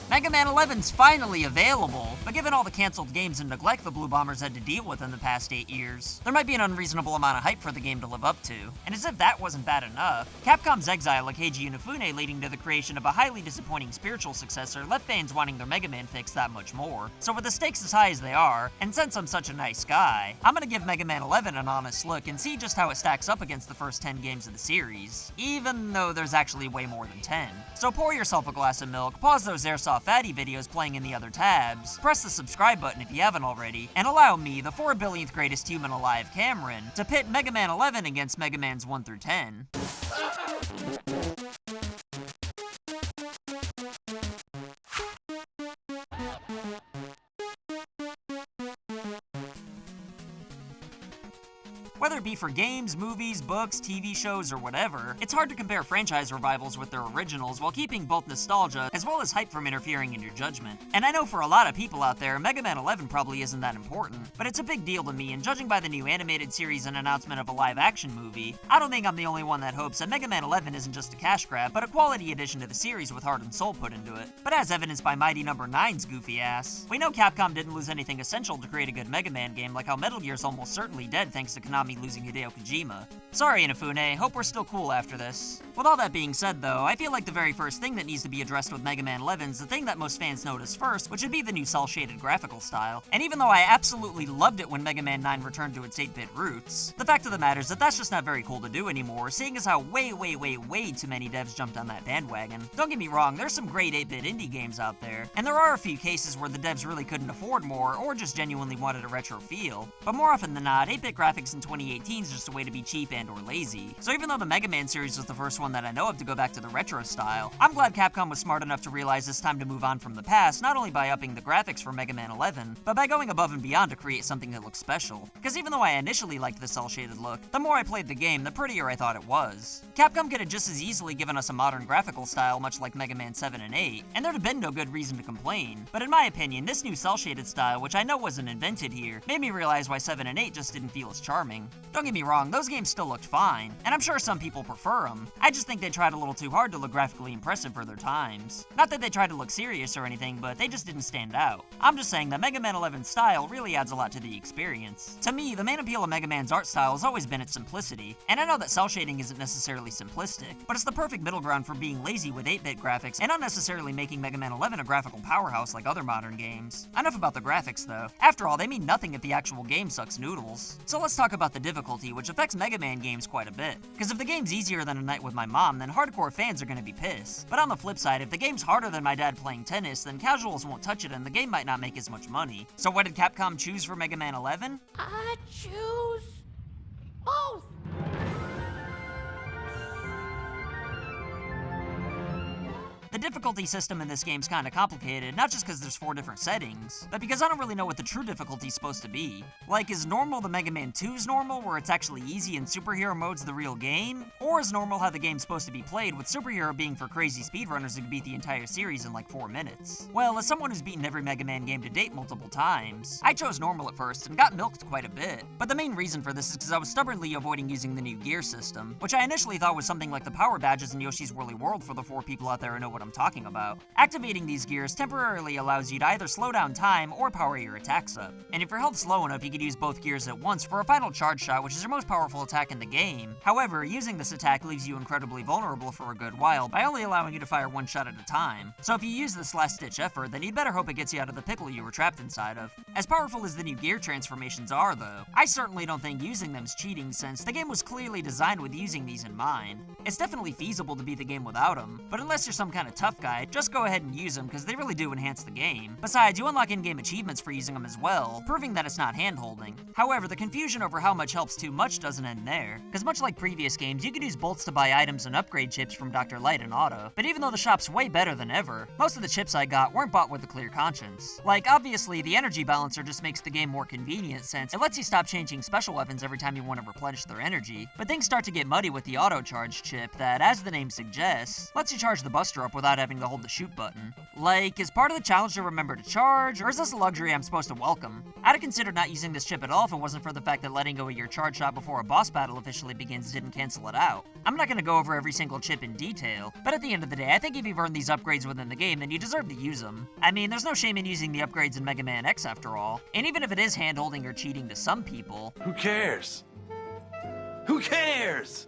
Mega Man 11's finally available, but given all the cancelled games and neglect the Blue Bombers had to deal with in the past 8 years, there might be an unreasonable amount of hype for the game to live up to. And as if that wasn't bad enough, Capcom's exile of Keiji Inafune leading to the creation of a highly disappointing spiritual successor left fans wanting their Mega Man fix that much more. So with the stakes as high as they are, and since I'm such a nice guy, I'm gonna give Mega Man 11 an honest look and see just how it stacks up against the first 10 games of the series, even though there's actually way more than 10. So pour yourself a glass of milk, pause those Airsoft Fatty videos playing in the other tabs, press the subscribe button if you haven't already, and allow me, the 4 billionth greatest human alive, Cameron, to pit Mega Man 11 against Mega Man's 1 through 10. Whether it be for games, movies, books, TV shows, or whatever, it's hard to compare franchise revivals with their originals while keeping both nostalgia as well as hype from interfering in your judgment. And I know for a lot of people out there, Mega Man 11 probably isn't that important, but it's a big deal to me, and judging by the new animated series and announcement of a live-action movie, I don't think I'm the only one that hopes that Mega Man 11 isn't just a cash grab, but a quality addition to the series with heart and soul put into it. But as evidenced by Mighty No. 9's goofy ass, we know Capcom didn't lose anything essential to create a good Mega Man game, like how Metal Gear's almost certainly dead thanks to Konami losing Hideo Kojima. Sorry, Inafune, hope we're still cool after this. With all that being said though, I feel like the very first thing that needs to be addressed with Mega Man 11 is the thing that most fans notice first, which would be the new cel-shaded graphical style. And even though I absolutely loved it when Mega Man 9 returned to its 8-bit roots, the fact of the matter is that that's just not very cool to do anymore, seeing as how way too many devs jumped on that bandwagon. Don't get me wrong, there's some great 8-bit indie games out there, and there are a few cases where the devs really couldn't afford more, or just genuinely wanted a retro feel. But more often than not, 8-bit graphics in 2018 is just a way to be cheap and or lazy. So even though the Mega Man series was the first one that I know of to go back to the retro style, I'm glad Capcom was smart enough to realize it's time to move on from the past, not only by upping the graphics for Mega Man 11, but by going above and beyond to create something that looks special. Because even though I initially liked the cel-shaded look, the more I played the game, the prettier I thought it was. Capcom could have just as easily given us a modern graphical style much like Mega Man 7 and 8, and there'd have been no good reason to complain. But in my opinion, this new cel-shaded style, which I know wasn't invented here, made me realize why 7 and 8 just didn't feel as charming. Don't get me wrong, those games still looked fine, and I'm sure some people prefer them. I just think they tried a little too hard to look graphically impressive for their times. Not that they tried to look serious or anything, but they just didn't stand out. I'm just saying that Mega Man 11's style really adds a lot to the experience. To me, the main appeal of Mega Man's art style has always been its simplicity, and I know that cel shading isn't necessarily simplistic, but it's the perfect middle ground for being lazy with 8-bit graphics and not necessarily making Mega Man 11 a graphical powerhouse like other modern games. Enough about the graphics though. After all, they mean nothing if the actual game sucks noodles. So let's talk about the difficulty, which affects Mega Man games quite a bit. Because if the game's easier than A Night with My Mom, then hardcore fans are gonna be pissed. But on the flip side, if the game's harder than my dad playing tennis, then casuals won't touch it and the game might not make as much money. So what did Capcom choose for Mega Man 11? I choose both. The difficulty system in this game's kinda complicated, not just because there's 4 different settings, but because I don't really know what the true difficulty's supposed to be. Like, is normal the Mega Man 2's normal, where it's actually easy and superhero mode's the real game? Or is normal how the game's supposed to be played, with superhero being for crazy speedrunners who can beat the entire series in like 4 minutes? Well, as someone who's beaten every Mega Man game to date multiple times, I chose normal at first and got milked quite a bit. But the main reason for this is because I was stubbornly avoiding using the new gear system, which I initially thought was something like the power badges in Yoshi's Woolly World for the 4 people out there who know what I'm talking about. Activating these gears temporarily allows you to either slow down time or power your attacks up. And if your health's low enough, you could use both gears at once for a final charge shot, which is your most powerful attack in the game. However, using this attack leaves you incredibly vulnerable for a good while by only allowing you to fire 1 shot at a time. So if you use this last-ditch effort, then you'd better hope it gets you out of the pickle you were trapped inside of. As powerful as the new gear transformations are, though, I certainly don't think using them's cheating, since the game was clearly designed with using these in mind. It's definitely feasible to beat the game without them, but unless you're some kind of tough guy, just go ahead and use them because they really do enhance the game. Besides, you unlock in-game achievements for using them as well, proving that it's not hand-holding. However, the confusion over how much helps too much doesn't end there, because much like previous games, you could use bolts to buy items and upgrade chips from Dr. Light and Otto. But even though the shop's way better than ever, most of the chips I got weren't bought with a clear conscience. Like, obviously, the energy balancer just makes the game more convenient since it lets you stop changing special weapons every time you want to replenish their energy, but things start to get muddy with the auto-charge chip, chip that, as the name suggests, lets you charge the Buster up without having to hold the shoot button. Like, is part of the challenge to remember to charge, or is this a luxury I'm supposed to welcome? I'd have considered not using this chip at all if it wasn't for the fact that letting go of your charge shot before a boss battle officially begins didn't cancel it out. I'm not gonna go over every single chip in detail, but at the end of the day, I think if you've earned these upgrades within the game, then you deserve to use them. I mean, there's no shame in using the upgrades in Mega Man X after all, and even if it is hand-holding or cheating to some people, who cares? Who cares?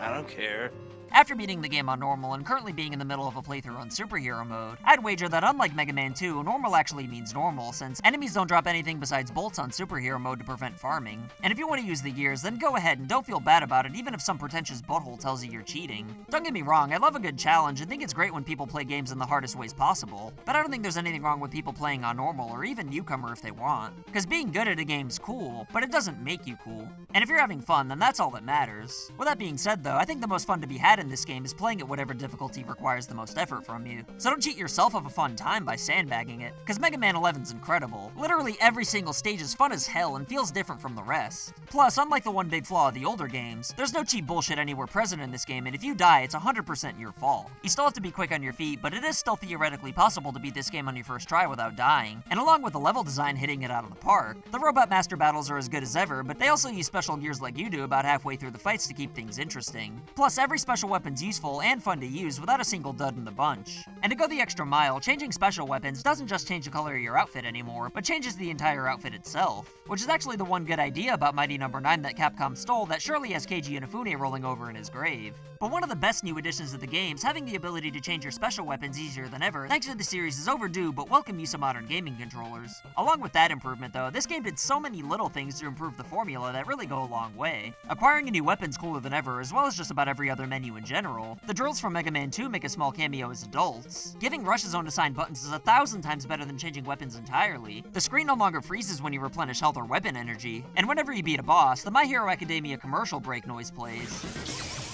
I don't care. After beating the game on normal and currently being in the middle of a playthrough on superhero mode, I'd wager that unlike Mega Man 2, normal actually means normal, since enemies don't drop anything besides bolts on superhero mode to prevent farming. And if you want to use the gears, then go ahead and don't feel bad about it even if some pretentious butthole tells you you're cheating. Don't get me wrong, I love a good challenge and think it's great when people play games in the hardest ways possible, but I don't think there's anything wrong with people playing on normal or even newcomer if they want. Because being good at a game's cool, but it doesn't make you cool. And if you're having fun, then that's all that matters. With that being said though, I think the most fun to be had in this game is playing at whatever difficulty requires the most effort from you. So don't cheat yourself of a fun time by sandbagging it, because Mega Man 11's incredible. Literally every single stage is fun as hell and feels different from the rest. Plus, unlike the one big flaw of the older games, there's no cheap bullshit anywhere present in this game, and if you die, it's 100% your fault. You still have to be quick on your feet, but it is still theoretically possible to beat this game on your first try without dying. And along with the level design hitting it out of the park, the Robot Master battles are as good as ever, but they also use special gears like you do about halfway through the fights to keep things interesting. Plus, every special weapon's useful and fun to use without a single dud in the bunch. And to go the extra mile, changing special weapons doesn't just change the color of your outfit anymore, but changes the entire outfit itself. Which is actually the one good idea about Mighty No. 9 that Capcom stole that surely has Keiji Inafune rolling over in his grave. But one of the best new additions to the game's having the ability to change your special weapons easier than ever, thanks to the series' is overdue but welcome use of modern gaming controllers. Along with that improvement though, this game did so many little things to improve the formula that really go a long way. Acquiring a new weapon's cooler than ever, as well as just about every other menu in general. The drills from Mega Man 2 make a small cameo as adults. Giving Rush's Zone assigned buttons is 1,000 times better than changing weapons entirely. The screen no longer freezes when you replenish health or weapon energy, and whenever you beat a boss, the My Hero Academia commercial break noise plays.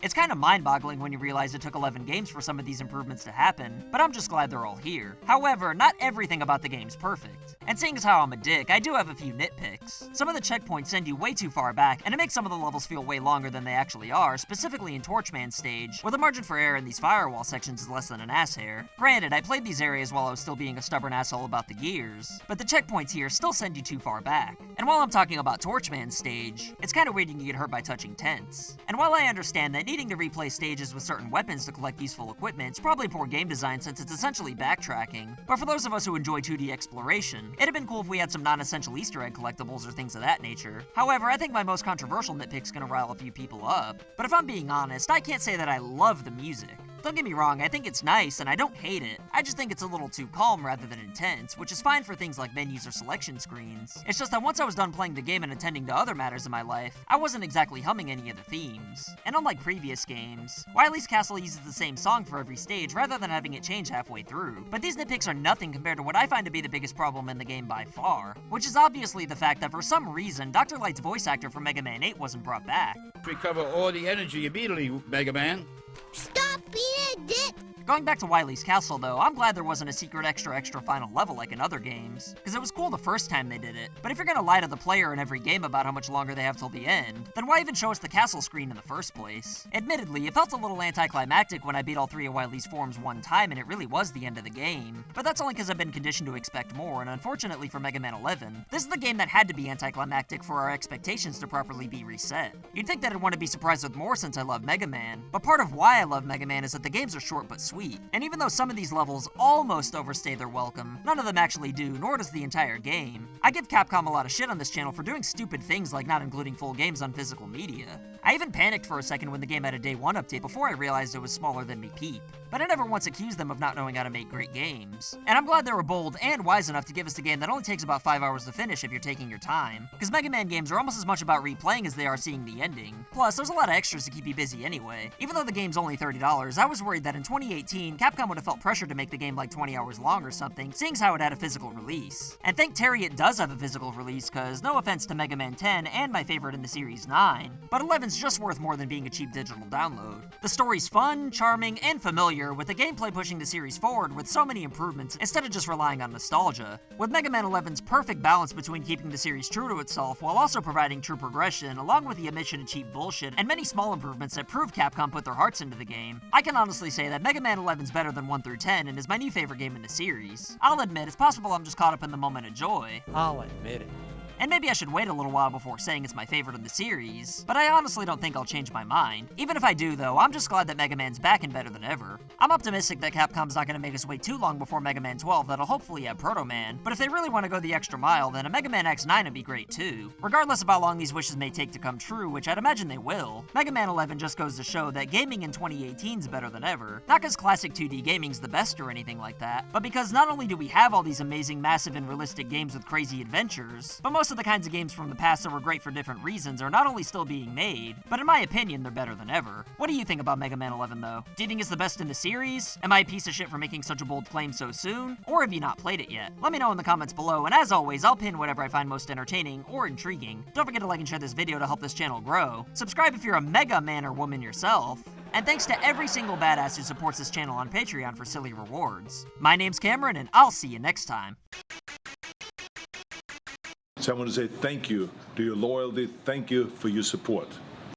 It's kind of mind-boggling when you realize it took 11 games for some of these improvements to happen, but I'm just glad they're all here. However, not everything about the game's perfect. And seeing as how I'm a dick, I do have a few nitpicks. Some of the checkpoints send you way too far back, and it makes some of the levels feel way longer than they actually are, specifically in Torchman's stage, where the margin for error in these firewall sections is less than an ass hair. Granted, I played these areas while I was still being a stubborn asshole about the gears, but the checkpoints here still send you too far back. And while I'm talking about Torchman's stage, it's kinda weird you can get hurt by touching tents. And while I understand that needing to replay stages with certain weapons to collect useful equipment is probably poor game design since it's essentially backtracking, but for those of us who enjoy 2D exploration, it'd have been cool if we had some non-essential Easter egg collectibles or things of that nature. However, I think my most controversial nitpick's gonna rile a few people up, but if I'm being honest, I can't say that I love the music. Don't get me wrong, I think it's nice and I don't hate it. I just think it's a little too calm rather than intense, which is fine for things like menus or selection screens. It's just that once I was done playing the game and attending to other matters in my life, I wasn't exactly humming any of the themes. And unlike previous games, Wily's Castle uses the same song for every stage rather than having it change halfway through. But these nitpicks are nothing compared to what I find to be the biggest problem in the game by far, which is obviously the fact that for some reason, Dr. Light's voice actor from Mega Man 8 wasn't brought back. Recover all the energy immediately, Mega Man. Stop being a dick! Going back to Wily's Castle though, I'm glad there wasn't a secret extra final level like in other games, because it was cool the first time they did it, but if you're gonna lie to the player in every game about how much longer they have till the end, then why even show us the castle screen in the first place? Admittedly, it felt a little anticlimactic when I beat all 3 of Wily's forms one time and it really was the end of the game, but that's only because I've been conditioned to expect more, and unfortunately for Mega Man 11, this is the game that had to be anticlimactic for our expectations to properly be reset. You'd think that I'd want to be surprised with more since I love Mega Man, but part of why I love Mega Man is that the games are short but sweet. And even though some of these levels almost overstay their welcome, none of them actually do, nor does the entire game. I give Capcom a lot of shit on this channel for doing stupid things like not including full games on physical media. I even panicked for a second when the game had a day 1 update before I realized it was smaller than me peep. But I never once accused them of not knowing how to make great games. And I'm glad they were bold and wise enough to give us a game that only takes about 5 hours to finish if you're taking your time. Because Mega Man games are almost as much about replaying as they are seeing the ending. Plus, there's a lot of extras to keep you busy anyway. Even though the game's only $30, I was worried that in 2018 2018, Capcom would have felt pressured to make the game like 20 hours long or something, seeing how it had a physical release. And thank Terry it does have a physical release, cause no offense to Mega Man 10 and my favorite in the series 9, but 11's just worth more than being a cheap digital download. The story's fun, charming, and familiar, with the gameplay pushing the series forward with so many improvements instead of just relying on nostalgia. With Mega Man 11's perfect balance between keeping the series true to itself while also providing true progression, along with the omission of cheap bullshit and many small improvements that prove Capcom put their hearts into the game, I can honestly say that Mega Man 11's better than 1 through 10 and is my new favorite game in the series. I'll admit, it's possible I'm just caught up in the moment of joy. I'll admit it. And maybe I should wait a little while before saying it's my favorite in the series, but I honestly don't think I'll change my mind. Even if I do though, I'm just glad that Mega Man's back and better than ever. I'm optimistic that Capcom's not gonna make us wait too long before Mega Man 12 that'll hopefully have Proto Man, but if they really want to go the extra mile, then a Mega Man X9 would be great too. Regardless of how long these wishes may take to come true, which I'd imagine they will, Mega Man 11 just goes to show that gaming in 2018 is better than ever. Not because classic 2D gaming's the best or anything like that, but because not only do we have all these amazing, massive, and realistic games with crazy adventures, but most of the kinds of games from the past that were great for different reasons are not only still being made, but in my opinion, they're better than ever. What do you think about Mega Man 11 though? Do you think it's the best in the series? Am I a piece of shit for making such a bold claim so soon? Or have you not played it yet? Let me know in the comments below, and as always, I'll pin whatever I find most entertaining or intriguing. Don't forget to like and share this video to help this channel grow. Subscribe if you're a Mega Man or woman yourself. And thanks to every single badass who supports this channel on Patreon for silly rewards. My name's Cameron, and I'll see you next time. So I want to say thank you to your loyalty, thank you for your support.